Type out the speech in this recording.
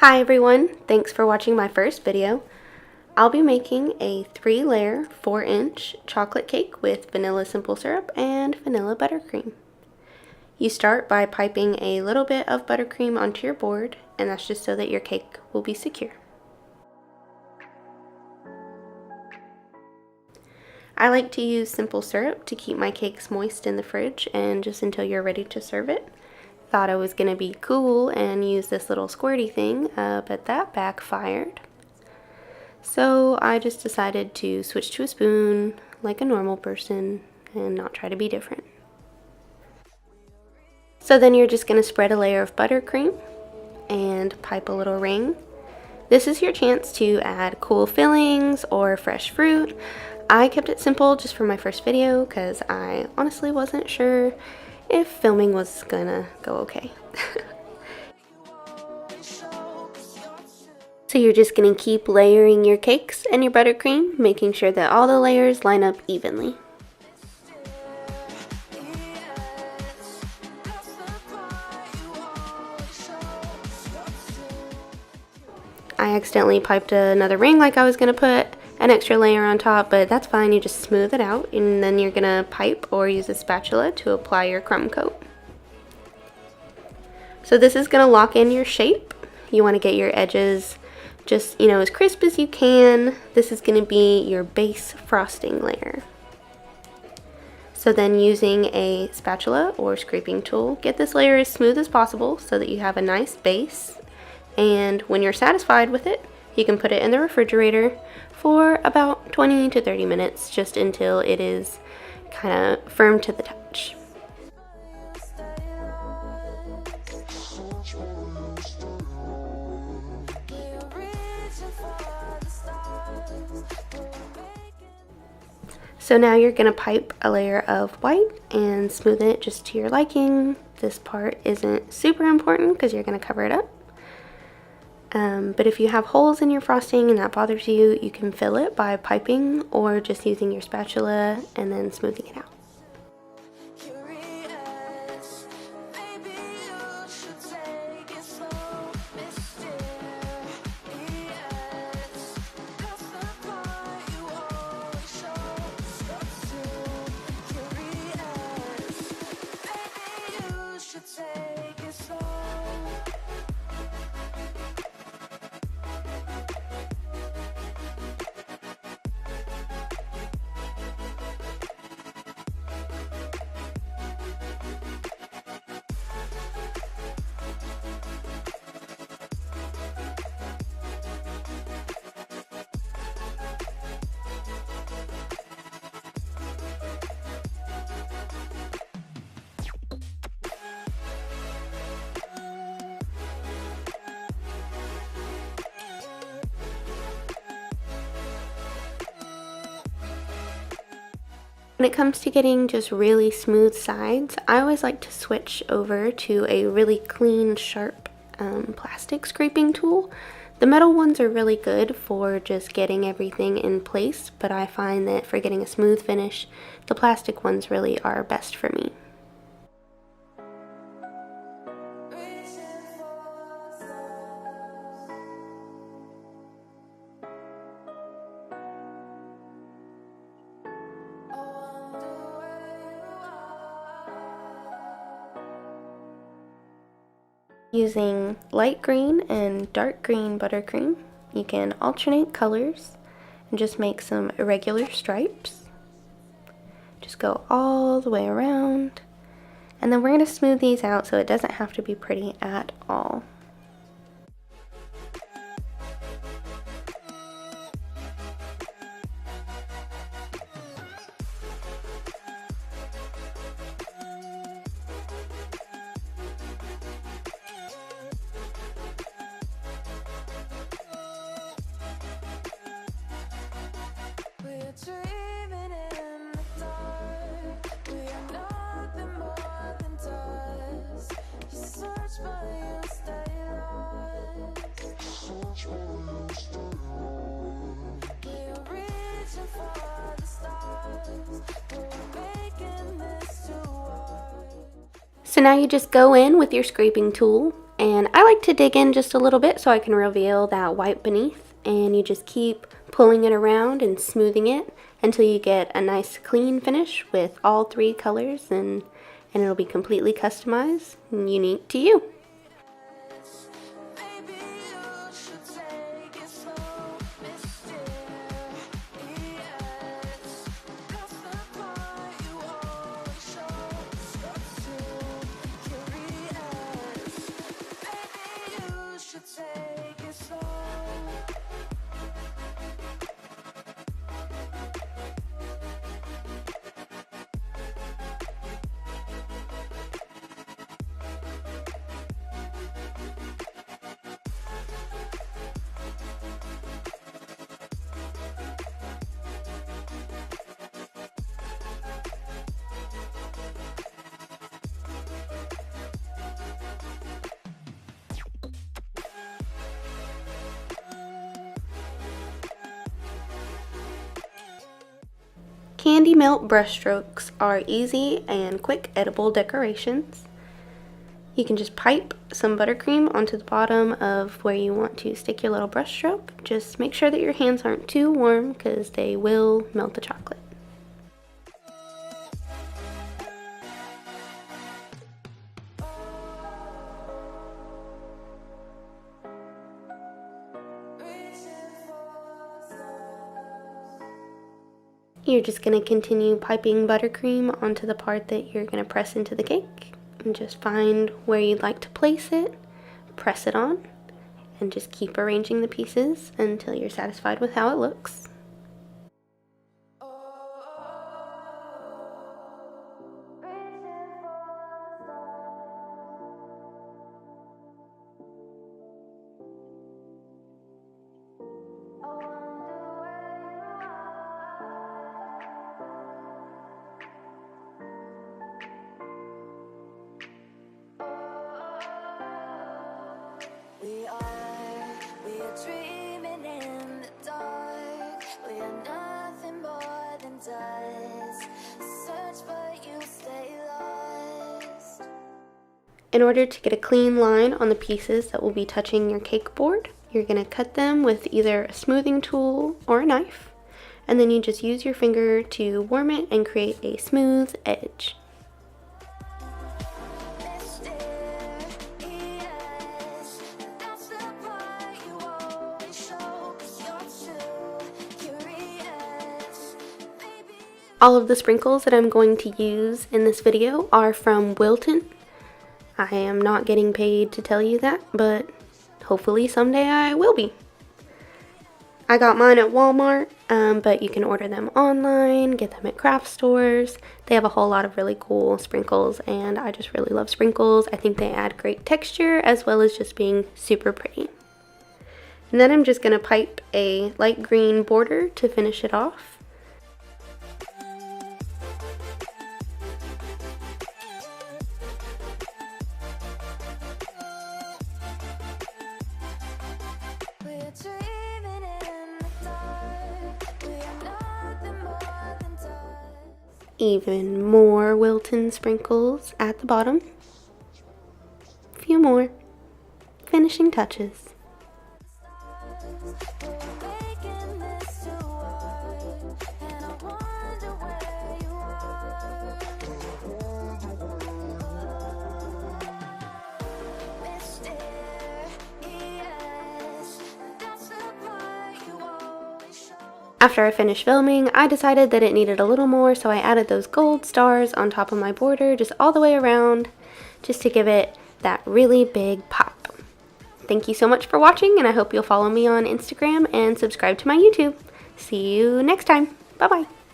Hi everyone, thanks for watching my first video. I'll be making a 3-layer 4-inch chocolate cake with vanilla simple syrup and vanilla buttercream. You start by piping a little bit of buttercream onto your board, and that's just so that your cake will be secure. I like to use simple syrup to keep my cakes moist in the fridge and just until you're ready to serve it. Thought I was going to be cool and use this little squirty thing, but that backfired. So I just decided to switch to a spoon like a normal person and not try to be different. So then you're just going to spread a layer of buttercream and pipe a little ring. This is your chance to add cool fillings or fresh fruit. I kept it simple just for my first video because I honestly wasn't sure if filming was gonna go okay. So you're just gonna keep layering your cakes and your buttercream, making sure that all the layers line up evenly. I accidentally piped another ring like I was gonna put an extra layer on top, but that's fine, you just smooth it out and then you're gonna pipe or use a spatula to apply your crumb coat. So this is gonna lock in your shape. You wanna get your edges just, as crisp as you can. This is gonna be your base frosting layer. So then using a spatula or scraping tool, get this layer as smooth as possible so that you have a nice base. And when you're satisfied with it, you can put it in the refrigerator for about 20 to 30 minutes, just until it is kind of firm to the touch. So now you're going to pipe a layer of white and smooth it just to your liking. This part isn't super important because you're going to cover it up. But if you have holes in your frosting and that bothers you, you can fill it by piping or just using your spatula and then smoothing it out. When it comes to getting just really smooth sides, I always like to switch over to a really clean, sharp plastic scraping tool. The metal ones are really good for just getting everything in place, but I find that for getting a smooth finish, the plastic ones really are best for me. Using light green and dark green buttercream, you can alternate colors and just make some irregular stripes. Just go all the way around, and then we're going to smooth these out so it doesn't have to be pretty at all. So now you just go in with your scraping tool And I like to dig in just a little bit so I can reveal that white beneath, and you just keep pulling it around and smoothing it until you get a nice clean finish with all 3 colors, and it'll be completely customized and unique to you. Candy melt brushstrokes are easy and quick edible decorations. You can just pipe some buttercream onto the bottom of where you want to stick your little brushstroke. Just make sure that your hands aren't too warm because they will melt the chocolate. You're just going to continue piping buttercream onto the part that you're going to press into the cake. And just find where you'd like to place it, press it on, and just keep arranging the pieces until you're satisfied with how it looks. We are dreaming in the dark. We are nothing more than dust. Search but you stay lost. In order to get a clean line on the pieces that will be touching your cake board, you're going to cut them with either a smoothing tool or a knife, and then you just use your finger to warm it and create a smooth edge. All of the sprinkles that I'm going to use in this video are from Wilton. I am not getting paid to tell you that, but hopefully someday I will be. I got mine at Walmart, but you can order them online, get them at craft stores. They have a whole lot of really cool sprinkles, and I just really love sprinkles. I think they add great texture as well as just being super pretty. And then I'm just going to pipe a light green border to finish it off. Even more Wilton sprinkles at the bottom. A few more finishing touches. After I finished filming, I decided that it needed a little more, so I added those gold stars on top of my border just all the way around, just to give it that really big pop. Thank you so much for watching, and I hope you'll follow me on Instagram and subscribe to my YouTube. See you next time. Bye-bye.